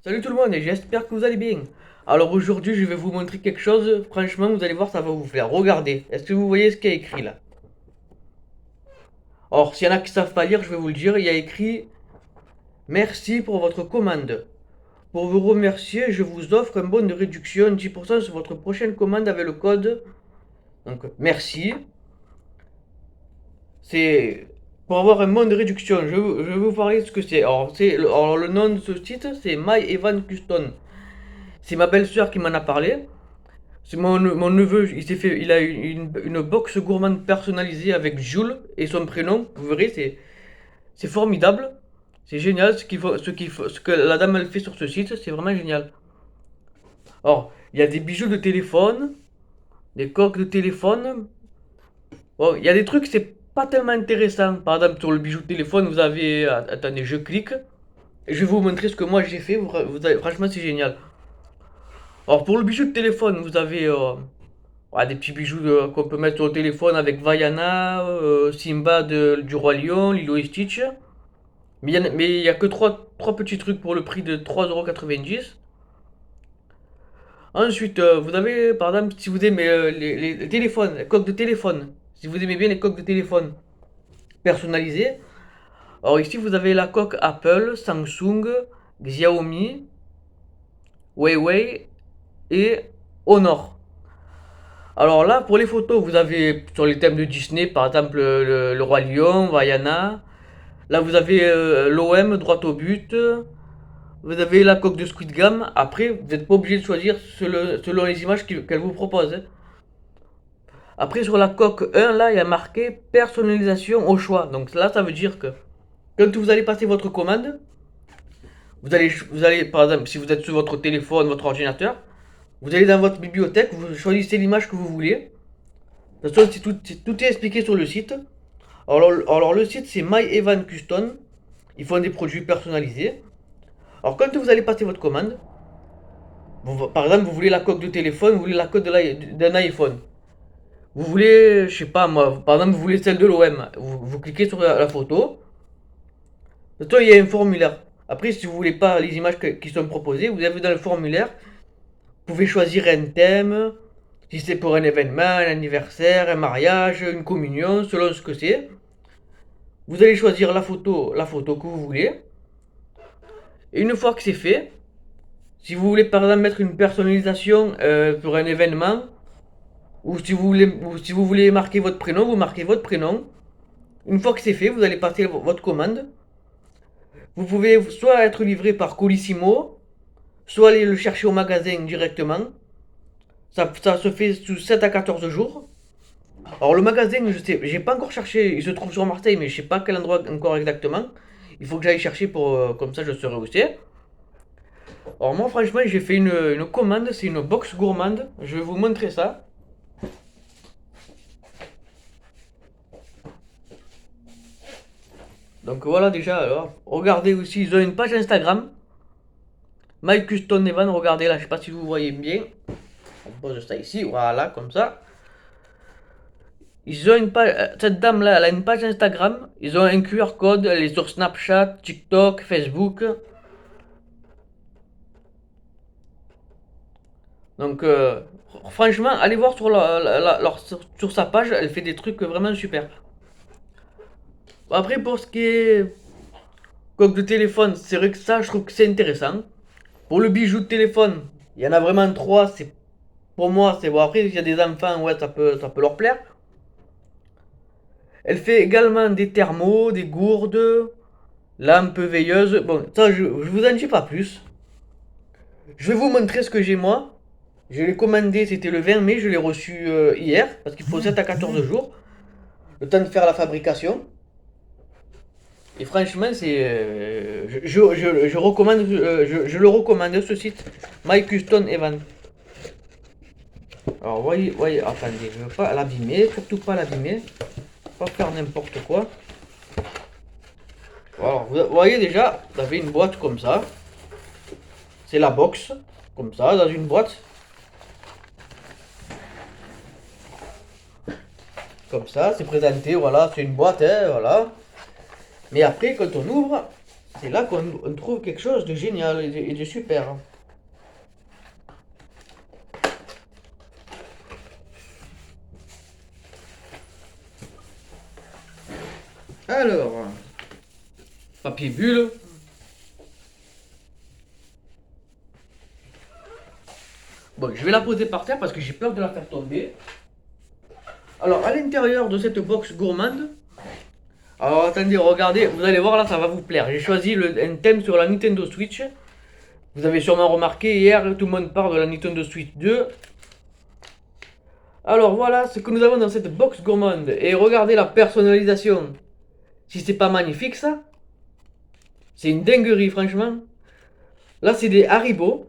Salut tout le monde et j'espère que vous allez bien. Alors aujourd'hui je vais vous montrer quelque chose, franchement vous allez voir ça va vous plaire. Regardez, est-ce que vous voyez ce qu'il y a écrit là? Or s'il y en a qui savent pas lire, je vais vous le dire, il y a écrit merci pour votre commande. Pour vous remercier, je vous offre un bon de réduction 10% sur votre prochaine commande avec le code. Donc merci. C'est pour avoir un bon de réduction. Je vais vous parler de ce que c'est. Alors le nom de ce site c'est My Evan Custom. C'est ma belle-sœur qui m'en a parlé. C'est mon neveu, il a une box gourmande personnalisée avec Jules et son prénom. Vous verrez, c'est formidable. C'est génial ce que la dame elle fait sur ce site, c'est vraiment génial. Or, il y a des bijoux de téléphone, des coques de téléphone. Bon, il y a des trucs, c'est pas tellement intéressant. Par exemple, sur le bijou de téléphone, vous avez. Attendez, je clique. Et je vais vous montrer ce que moi j'ai fait. Franchement, c'est génial. Alors, pour le bijou de téléphone, vous avez ouais, des petits bijoux qu'on peut mettre sur le téléphone avec Vaiana, Simba du Roi Lion, Lilo et Stitch. Mais il y a que trois petits trucs pour le prix de 3,90 €. Ensuite, vous avez, par exemple, si vous aimez les téléphones, les coques de téléphone, si vous aimez bien les coques de téléphone personnalisées, alors ici vous avez la coque Apple, Samsung, Xiaomi, Huawei et Honor. Alors là, pour les photos, vous avez sur les thèmes de Disney, par exemple le Roi Lion, Vaiana. Là, vous avez l'OM, droit au but. Vous avez la coque de Squid Game. Après, vous n'êtes pas obligé de choisir selon les images qu'elle vous propose, hein. Après, sur la coque 1, là, il y a marqué personnalisation au choix. Donc là, ça veut dire que quand vous allez passer votre commande, par exemple, si vous êtes sur votre téléphone, votre ordinateur, vous allez dans votre bibliothèque, vous choisissez l'image que vous voulez. De toute façon, tout est expliqué sur le site. Alors le site c'est My Evan Custom. Ils font des produits personnalisés. Alors quand vous allez passer votre commande, par exemple vous voulez la coque de téléphone, vous voulez la coque d'un iPhone. Vous voulez, je sais pas moi, par exemple vous voulez celle de l'OM. Vous cliquez sur la photo. De toute façon, il y a un formulaire. Après si vous voulez pas les images qui sont proposées, vous avez dans le formulaire, vous pouvez choisir un thème. Si c'est pour un événement, un anniversaire, un mariage, une communion, selon ce que c'est. Vous allez choisir la photo que vous voulez. Et une fois que c'est fait, si vous voulez par exemple mettre une personnalisation pour un événement, ou si vous voulez marquer votre prénom, vous marquez votre prénom. Une fois que c'est fait, vous allez passer votre commande. Vous pouvez soit être livré par Colissimo, soit aller le chercher au magasin directement. Ça se fait sous 7 à 14 jours. Alors le magasin, je sais, j'ai pas encore cherché, il se trouve sur Marseille, mais je sais pas quel endroit encore exactement. Il faut que j'aille chercher pour comme ça je saurai où c'est. Alors moi franchement j'ai fait une commande, c'est une box gourmande. Je vais vous montrer ça. Donc voilà déjà alors. Regardez aussi, ils ont une page Instagram. My Custom Evan, regardez là, je sais pas si vous voyez bien. On pose ça ici, voilà, comme ça. Ils ont une page, cette dame là, elle a une page Instagram. Ils ont un QR code, elle est sur Snapchat, TikTok, Facebook. Donc franchement, allez voir sur sa page, elle fait des trucs vraiment super. Après pour ce qui est coque de téléphone, c'est vrai que ça, je trouve que c'est intéressant. Pour le bijou de téléphone, il y en a vraiment trois. C'est pour moi, c'est bon. Après, il y a des enfants, ouais, ça peut leur plaire. Elle fait également des thermos, des gourdes, lampes veilleuses. Bon, ça, je vous en dis pas plus. Je vais vous montrer ce que j'ai moi. Je l'ai commandé, c'était le 20 mai, je l'ai reçu hier, parce qu'il faut 7 à 14 jours, le temps de faire la fabrication. Et franchement, je recommande, je le recommande ce site, My Custom Evan. Alors, voyez, attendez, je ne veux pas l'abîmer, surtout pas l'abîmer, pas faire n'importe quoi. Alors, vous voyez déjà, vous avez une boîte comme ça. C'est la box, comme ça, dans une boîte. Comme ça, c'est présenté, voilà, c'est une boîte, hein, voilà. Mais après, quand on ouvre, c'est là qu'on trouve quelque chose de génial et de super. Alors, papier bulle. Bon, je vais la poser par terre parce que j'ai peur de la faire tomber. Alors, à l'intérieur de cette box gourmande, alors attendez, regardez, vous allez voir là, ça va vous plaire. J'ai choisi un thème sur la Nintendo Switch. Vous avez sûrement remarqué, hier, tout le monde parle de la Nintendo Switch 2. Alors voilà ce que nous avons dans cette box gourmande. Et regardez la personnalisation. Si c'est pas magnifique ça, c'est une dinguerie franchement. Là c'est des Haribo. Vous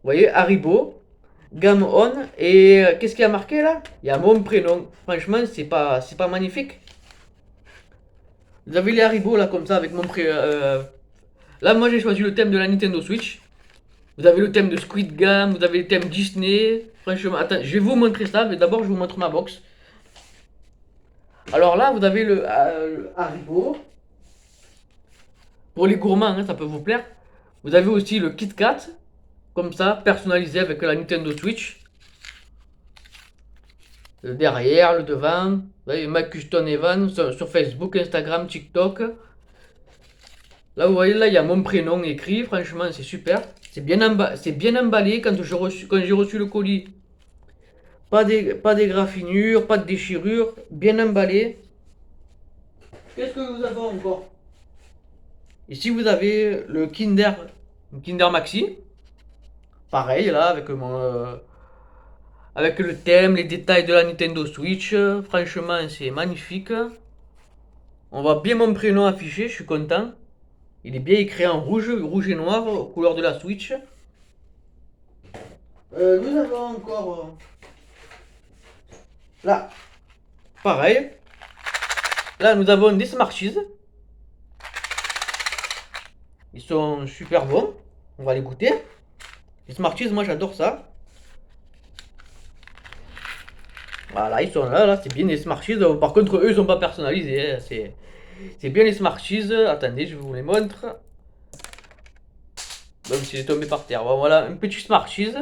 voyez, Haribo, gamme on. Et qu'est-ce qu'il y a marqué là? Il y a mon prénom. Franchement, c'est pas magnifique. Vous avez les Haribo là comme ça avec mon prénom. Là moi j'ai choisi le thème de la Nintendo Switch. Vous avez le thème de Squid Game, vous avez le thème Disney. Franchement, attends, je vais vous montrer ça, mais d'abord je vous montre ma box. Alors là, vous avez le Haribo. Pour les gourmands, hein, ça peut vous plaire. Vous avez aussi le Kit Kat, comme ça, personnalisé avec la Nintendo Switch. Le derrière, le devant. Vous voyez, Mac Custom Evan sur Facebook, Instagram, TikTok. Là, vous voyez, là, il y a mon prénom écrit. Franchement, c'est super. C'est bien emballé quand j'ai reçu le colis. Pas d'égraffinures, pas de déchirures. Bien emballé. Qu'est-ce que nous avons encore? Ici, vous avez le Kinder Maxi. Pareil, là, avec le thème, les détails de la Nintendo Switch. Franchement, c'est magnifique. On voit bien mon prénom affiché, je suis content. Il est bien écrit en rouge et noir, couleur de la Switch. Nous avons encore... là, pareil. Là, nous avons des Smarties. Ils sont super bons. On va les goûter. Les Smarties, moi j'adore ça. Voilà, ils sont là, c'est bien les Smarties. Par contre, eux, ils sont pas personnalisés. Hein. C'est bien les Smarties. Attendez, je vous les montre. Même si j'ai tombé par terre. Bon, voilà, un petit Smarties.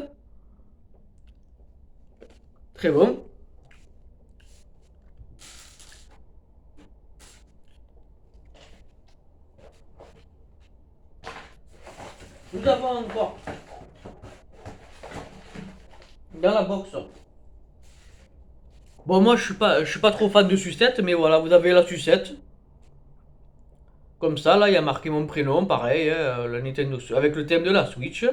Très bon. Nous avons encore dans la box. Bon, moi je suis pas trop fan de sucette, mais voilà, vous avez la sucette. Comme ça, là, il y a marqué mon prénom, pareil, hein, la Nintendo avec le thème de la Switch.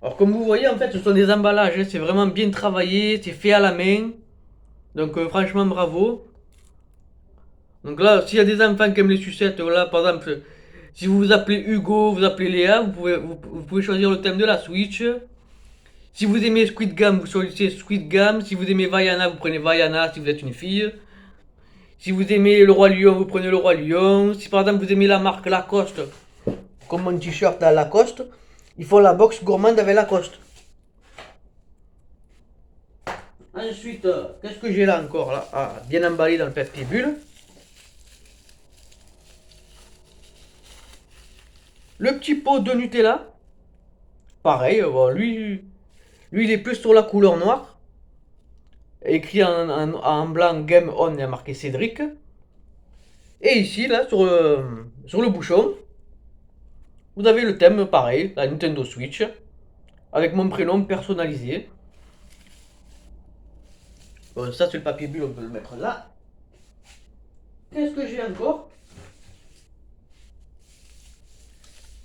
Alors, comme vous voyez, en fait, ce sont des emballages, hein, c'est vraiment bien travaillé, c'est fait à la main. Donc, franchement, bravo. Donc là, s'il y a des enfants qui aiment les sucettes, voilà, par exemple, si vous vous appelez Hugo, vous appelez Léa, vous pouvez choisir le thème de la Switch. Si vous aimez Squid Game, vous choisissez Squid Game. Si vous aimez Vaiana, vous prenez Vaiana si vous êtes une fille. Si vous aimez le Roi Lion, vous prenez le Roi Lion. Si par exemple vous aimez la marque Lacoste, comme mon t-shirt à Lacoste, il faut la box gourmande avec Lacoste. Ensuite, qu'est-ce que j'ai là encore là? Ah, bien emballé dans le papier bulle. Le petit pot de Nutella. Pareil, bon, lui il est plus sur la couleur noire. Écrit en blanc Game On, il y a marqué Cédric. Et ici, là, sur le bouchon, vous avez le thème pareil, la Nintendo Switch, avec mon prénom personnalisé. Bon, ça c'est le papier bulle, on peut le mettre là. Qu'est-ce que j'ai encore?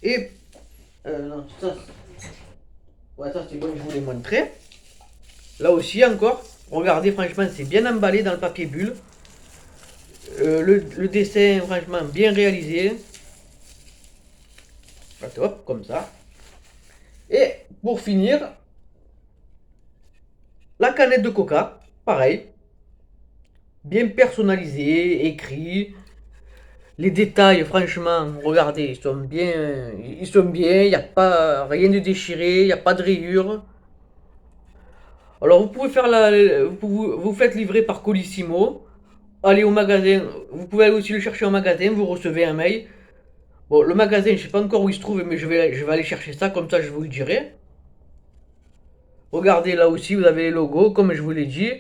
Et... non, ça... ouais, ça c'est bon, je vous l'ai montré. Là aussi encore, regardez, franchement, c'est bien emballé dans le papier bulle. Le dessin, franchement, bien réalisé. Hop, comme ça. Et pour finir, la canette de coca, pareil. Bien personnalisé, écrit. Les détails, franchement, regardez, ils sont bien. Il n'y a pas rien de déchiré, il n'y a pas de rayures. Alors vous pouvez faire vous faites livrer par Colissimo allez au magasin, vous pouvez aller aussi le chercher au magasin, vous recevez un mail. Bon, le magasin, je sais pas encore où il se trouve, mais je vais aller chercher ça, comme ça je vous le dirai. Regardez là aussi, vous avez les logos, comme je vous l'ai dit.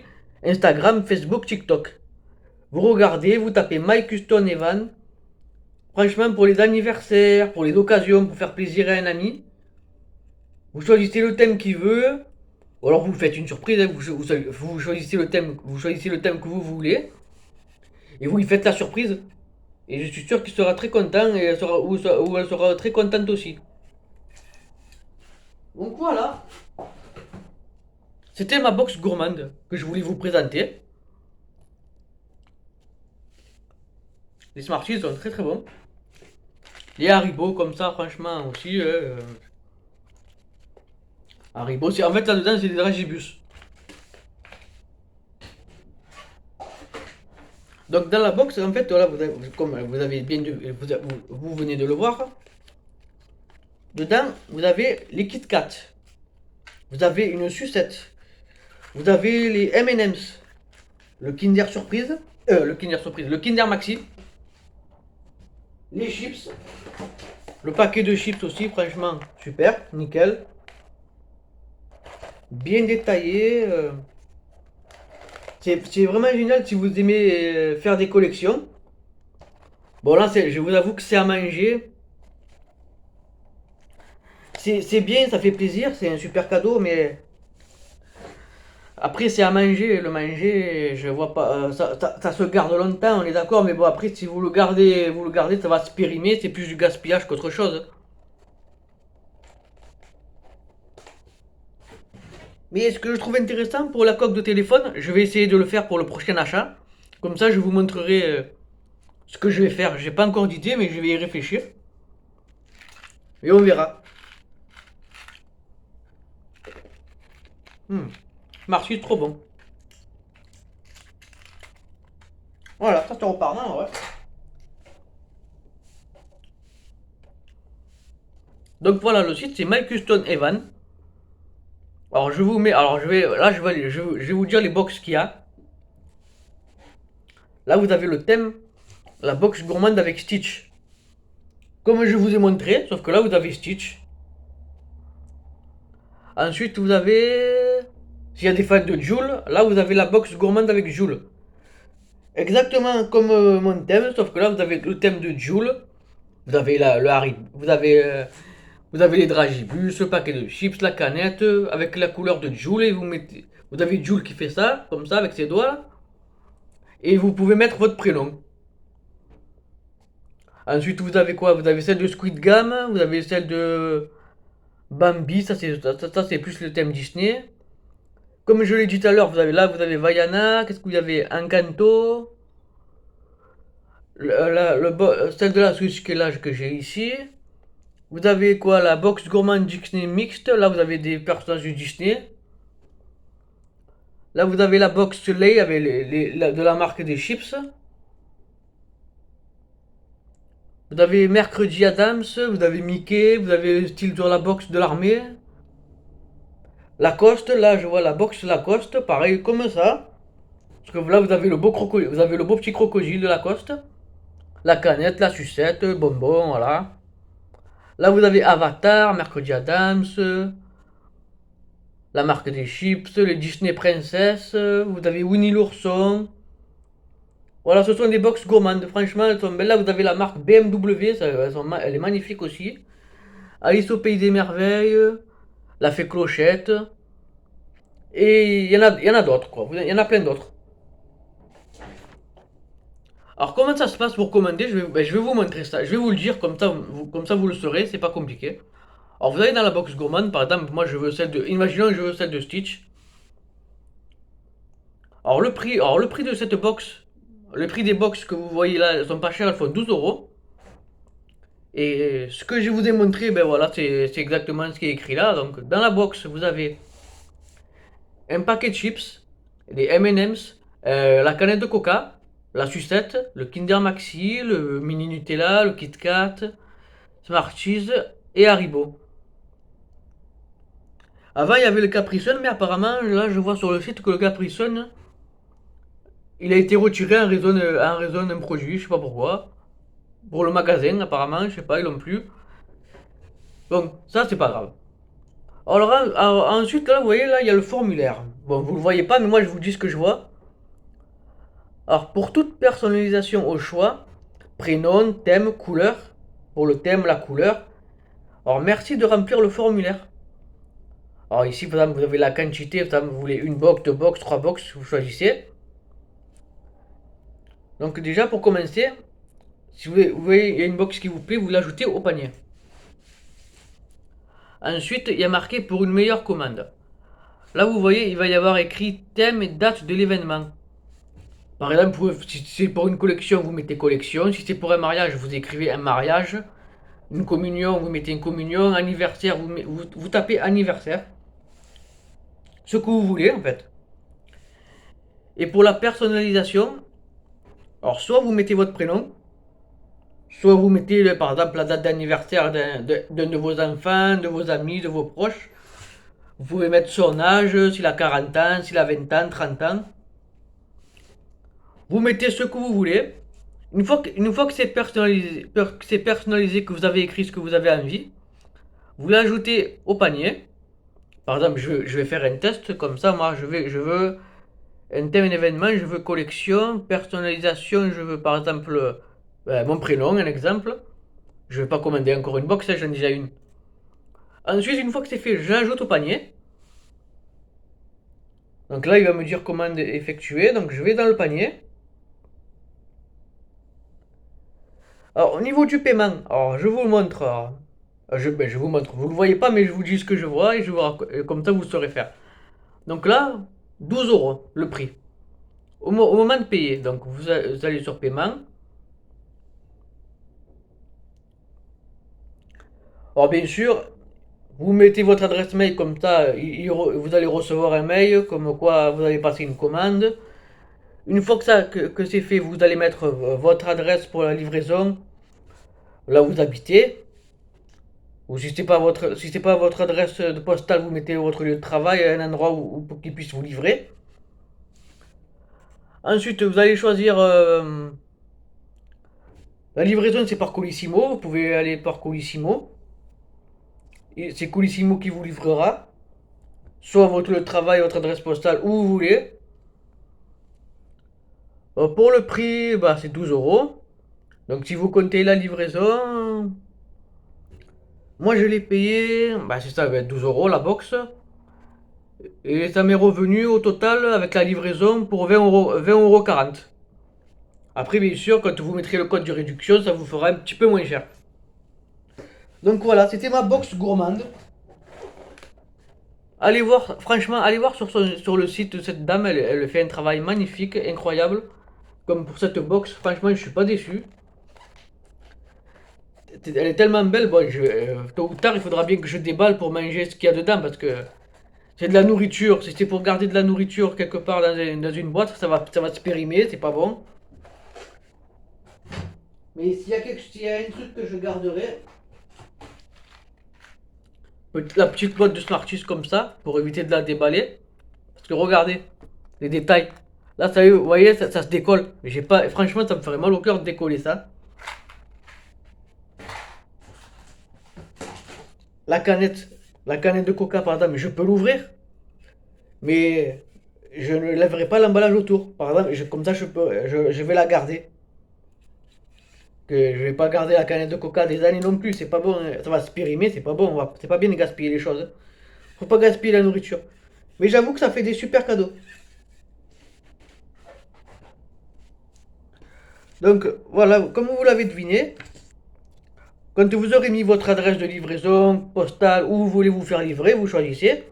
Instagram, Facebook, TikTok. Vous regardez, vous tapez Mike Houston Evan. Franchement, pour les anniversaires, pour les occasions, pour faire plaisir à un ami, vous choisissez le thème qu'il veut. Ou alors vous faites une surprise, hein, vous choisissez le thème que vous voulez. Et vous lui faites la surprise. Et je suis sûr qu'il sera très content et ou elle sera très contente aussi. Donc voilà. C'était ma box gourmande que je voulais vous présenter. Les Smarties sont très très bons. Les Haribo comme ça, franchement aussi. Haribo, en fait là-dedans c'est des dragibus. Donc dans la box, en fait, voilà, comme vous avez bien, vous venez de le voir, dedans vous avez les Kit Kat, vous avez une sucette, vous avez les M&M's, le Kinder Maxi, les chips, le paquet de chips aussi, franchement super, nickel, bien détaillé. C'est vraiment génial si vous aimez faire des collections. Bon là, je vous avoue que c'est à manger. C'est bien, ça fait plaisir, c'est un super cadeau, mais après c'est à manger. Le manger, je vois pas, ça se garde longtemps, on est d'accord, mais bon après si vous le gardez, ça va se périmer, c'est plus du gaspillage qu'autre chose. Mais ce que je trouve intéressant pour la coque de téléphone, je vais essayer de le faire pour le prochain achat. Comme ça, je vous montrerai ce que je vais faire. J'ai pas encore d'idée, mais je vais y réfléchir. Et on verra. Hmm. Marcy, trop bon. Voilà, ça te repart, hein, ouais. Donc voilà, le site c'est Mike Houston Evan. Alors je vous mets, alors je vais, là je vais vous dire les box qu'il y a. Là vous avez le thème, la box gourmande avec Stitch. Comme je vous ai montré, sauf que là vous avez Stitch. Ensuite vous avez, s'il y a des fans de Joule, là vous avez la box gourmande avec Joule. Exactement comme mon thème, sauf que là vous avez le thème de Joule. Vous avez le Harry, vous avez les dragibus, le paquet de chips, la canette, avec la couleur de Joule et vous avez Joule qui fait ça, comme ça avec ses doigts là. Et vous pouvez mettre votre prénom. Ensuite, vous avez quoi? Vous avez celle de Squid Game, vous avez celle de Bambi, ça, c'est plus le thème Disney. Comme je l'ai dit tout à l'heure, vous avez Vaiana, qu'est-ce que vous avez? Encanto, celle de la Switch qui est là que j'ai ici. Vous avez quoi? La box gourmand Disney mixte, là vous avez des personnages du Disney. Là vous avez la box Lay avec de la marque des chips. Vous avez Mercredi Adams, vous avez Mickey, vous avez le style sur la box de l'armée. Lacoste, là je vois la box Lacoste, pareil comme ça. Parce que là vous avez le beau petit crocodile de Lacoste. La canette, la sucette, bonbon, voilà. Là vous avez Avatar, Mercredi Adams, la marque des chips, les Disney Princess, vous avez Winnie l'ourson. Voilà, ce sont des box gourmandes, franchement elles sont belles. Là vous avez la marque BMW, elle est magnifique aussi. Alice au pays des merveilles, la fée Clochette. Et il y en a d'autres, quoi. Il y en a plein d'autres. Alors, comment ça se passe pour commander? Je vais vous montrer ça. Je vais vous le dire, comme ça vous le saurez, c'est pas compliqué. Alors, vous allez dans la box gourmande, par exemple, moi je veux celle de. Imaginons que je veux celle de Stitch. Alors le prix de cette box, le prix des box que vous voyez là, elles sont pas chères, elles font 12 euros. Et ce que je vous ai montré, ben voilà, c'est exactement ce qui est écrit là. Donc, dans la box, vous avez un paquet de chips, des M&M's, la canette de coca, la sucette, le Kinder Maxi, le mini Nutella, le Kit Kat, Smarties et Haribo. Avant il y avait le Capri Sun, mais apparemment là je vois sur le site que le Capri Sun Il a été retiré en raison d'un produit, je sais pas pourquoi. Pour le magasin, apparemment, je sais pas, ils l'ont plus. Donc, ça, c'est pas grave. Alors, ensuite, là, vous voyez, là, il y a le formulaire. Bon, vous le voyez pas, mais moi, je vous dis ce que je vois. Alors, pour toute personnalisation au choix, prénom, thème, couleur. Pour le thème, la couleur. Alors, merci de remplir le formulaire. Alors, ici, par exemple, vous avez la quantité. Par exemple, vous voulez une box, deux box, trois box, vous choisissez. Donc, déjà, pour commencer, si vous voyez, il y a une box qui vous plaît, vous l'ajoutez au panier. Ensuite, il y a marqué pour une meilleure commande. Là, vous voyez, il va y avoir écrit thème et date de l'événement. Par exemple, si c'est pour une collection, vous mettez collection. Si c'est pour un mariage, vous écrivez un mariage. Une communion, vous mettez une communion. Anniversaire, vous tapez anniversaire. Ce que vous voulez, en fait. Et pour la personnalisation, alors soit vous mettez votre prénom, soit vous mettez par exemple la date d'anniversaire d'un de vos enfants, de vos amis, de vos proches. Vous pouvez mettre son âge, s'il a 40 ans, s'il a 20 ans, 30 ans. Vous mettez ce que vous voulez. Une fois que c'est personnalisé, que vous avez écrit ce que vous avez envie, vous l'ajoutez au panier. Par exemple, je vais faire un test comme ça. Moi, je veux un thème, un événement, je veux collection, personnalisation, je veux par exemple mon prénom, un exemple. Je vais pas commander encore une box, j'en ai déjà une. Ensuite, une fois que c'est fait, j'ajoute au panier. Donc là, il va me dire commande effectuée. Donc je vais dans le panier. Alors, au niveau du paiement, alors je vous le montre. Je vous montre. Vous le voyez pas, mais je vous dis ce que je vois et comme ça vous saurez faire. Donc là, 12 euros le prix. Au moment de payer, donc vous allez sur paiement. Alors bien sûr, vous mettez votre adresse mail comme ça, vous allez recevoir un mail comme quoi vous allez passer une commande. Une fois que c'est fait, vous allez mettre votre adresse pour la livraison, là où vous habitez. Ou si c'est pas votre adresse de postale, vous mettez votre lieu de travail, un endroit pour qu'il puisse vous livrer. Ensuite, vous allez choisir la livraison, c'est par Colissimo. Vous pouvez aller par Colissimo. C'est Colissimo qui vous livrera. Soit votre lieu de travail, votre adresse postale, où vous voulez. Pour le prix, bah, c'est 12 euros. Donc si vous comptez la livraison, moi je l'ai payé, bah, c'est ça, va être 12 euros la box. Et ça m'est revenu au total avec la livraison pour 20 euros, 20,40 €. Après, bien sûr, quand vous mettrez le code de réduction, ça vous fera un petit peu moins cher. Donc voilà, c'était ma box gourmande. Allez voir, franchement, allez voir sur le site de cette dame, elle fait un travail magnifique, incroyable. Comme pour cette box, franchement, je suis pas déçu. Elle est tellement belle, bon, tôt ou tard, il faudra bien que je déballe pour manger ce qu'il y a dedans parce que c'est de la nourriture. Si c'est pour garder de la nourriture quelque part dans une boîte, ça va se périmer, c'est pas bon. Mais s'il y a un truc que je garderai, la petite boîte de Smarties comme ça, pour éviter de la déballer. Parce que regardez, les détails. Là, ça, vous voyez, ça se décolle. J'ai pas, franchement, ça me ferait mal au cœur de décoller ça. La canette, la canette de Coca, par exemple, je peux l'ouvrir, mais je ne lèverai pas l'emballage autour. Par exemple, comme ça, je vais la garder. Que je vais pas garder la canette de Coca des années non plus. C'est pas bon, hein. Ça va se périmer, c'est pas bon. C'est pas bien de gaspiller les choses, hein. Faut pas gaspiller la nourriture. Mais j'avoue que ça fait des super cadeaux. Donc voilà, comme vous l'avez deviné, quand vous aurez mis votre adresse de livraison, postale, où vous voulez vous faire livrer, vous choisissez.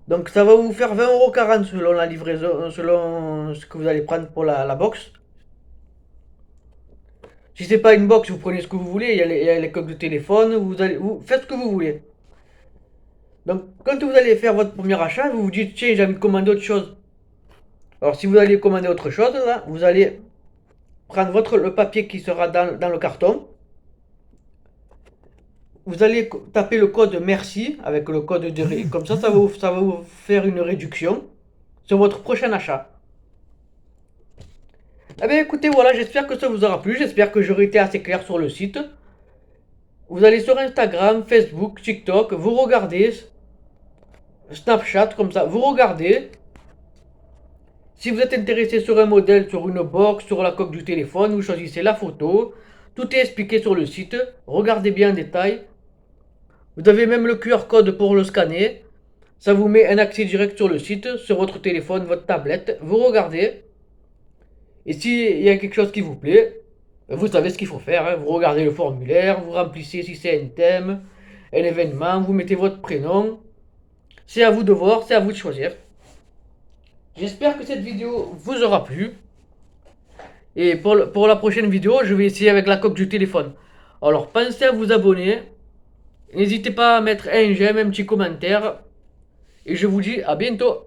Donc ça va vous faire 20,40 € selon la livraison, selon ce que vous allez prendre pour la box. Si c'est pas une box, vous prenez ce que vous voulez, il y a les coques de téléphone, vous faites ce que vous voulez. Donc quand vous allez faire votre premier achat, vous vous dites tiens j'ai envie de commander autre chose. Alors si vous allez commander autre chose, là, vous allez prendre le papier qui sera dans le carton. Vous allez taper le code merci avec le code de comme ça va vous faire une réduction sur votre prochain achat. Eh bien écoutez, voilà, j'espère que ça vous aura plu, j'espère que j'aurai été assez clair sur le site. Vous allez sur Instagram, Facebook, TikTok, vous regardez, Snapchat, comme ça, vous regardez. Si vous êtes intéressé sur un modèle, sur une box, sur la coque du téléphone, vous choisissez la photo. Tout est expliqué sur le site. Regardez bien en détail. Vous avez même le QR code pour le scanner. Ça vous met un accès direct sur le site, sur votre téléphone, votre tablette. Vous regardez. Et s'il y a quelque chose qui vous plaît, vous savez ce qu'il faut faire, hein. Vous regardez le formulaire, vous remplissez si c'est un thème, un événement, vous mettez votre prénom. C'est à vous de voir, c'est à vous de choisir. J'espère que cette vidéo vous aura plu. Et pour la prochaine vidéo, je vais essayer avec la coque du téléphone. Alors pensez à vous abonner. N'hésitez pas à mettre un j'aime, un petit commentaire. Et je vous dis à bientôt.